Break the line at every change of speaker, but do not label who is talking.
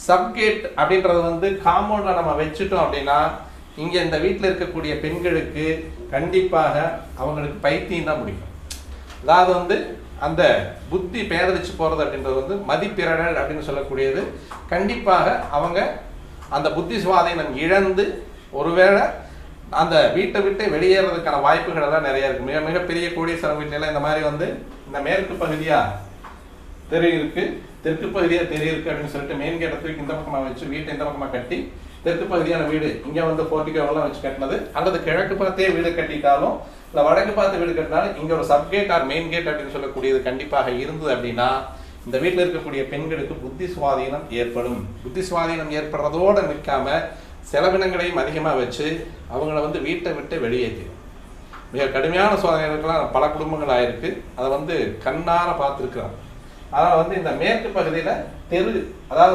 சப்கேட் அப்படின்றது வந்து காம்பவுண்டில் நம்ம வச்சுட்டோம் அப்படின்னா இங்கே இந்த வீட்டில் இருக்கக்கூடிய பெண்களுக்கு கண்டிப்பாக அவங்களுக்கு பைத்தியம் தான் பிடிக்கும். அதாவது வந்து அந்த புத்தி பேதலிச்சு போகிறது அப்படின்றது வந்து மதிப்பிரடல் அப்படின்னு சொல்லக்கூடியது. கண்டிப்பாக அவங்க அந்த புத்தி சுவாதீனம் இழந்து ஒருவேளை அந்த வீட்டை விட்டு வெளியேறதுக்கான வாய்ப்புகள் எல்லாம் நிறைய இருக்குது. மிகப்பெரிய கோடீஸ்வரம் வீட்டிலலாம் இந்த மாதிரி வந்து இந்த மேற்கு பகுதியாக தெரு இருக்குது, தெற்கு பகுதியாக தெரு இருக்குது அப்படின்னு சொல்லிட்டு மெயின் கேட்டை தூக்கி இந்த பக்கமாக வச்சு வீட்டை இந்த பக்கமாக கட்டி தெற்கு பகுதியான வீடு இங்கே வந்து போர்ட்டிகோவெல்லாம் வச்சு கட்டினது, அல்லது கிழக்கு பார்த்தே வீடு கட்டிட்டாலும் இல்லை வடக்கு பார்த்து வீடு கட்டினாலும் இங்கே ஒரு சப்கேட் ஆர் மெயின் கேட் அப்படின்னு சொல்லக்கூடியது கண்டிப்பாக இருந்தது அப்படின்னா இந்த வீட்டில் இருக்கக்கூடிய பெண்களுக்கு புத்தி சுவாதீனம் ஏற்படும். புத்தி சுவாதீனம் ஏற்படுறதோடு நிற்காம செலவினங்களையும் அதிகமாக வச்சு அவங்கள வந்து வீட்டை விட்டு வெளியேற்றிடும். மிக கடுமையான சோதனைகளுக்கெல்லாம் பல குடும்பங்கள் ஆயிருக்கு. அதை வந்து கண்ணார பார்த்துருக்குறாங்க. அதனால் வந்து இந்த மேற்கு பகுதியில் தெரு, அதாவது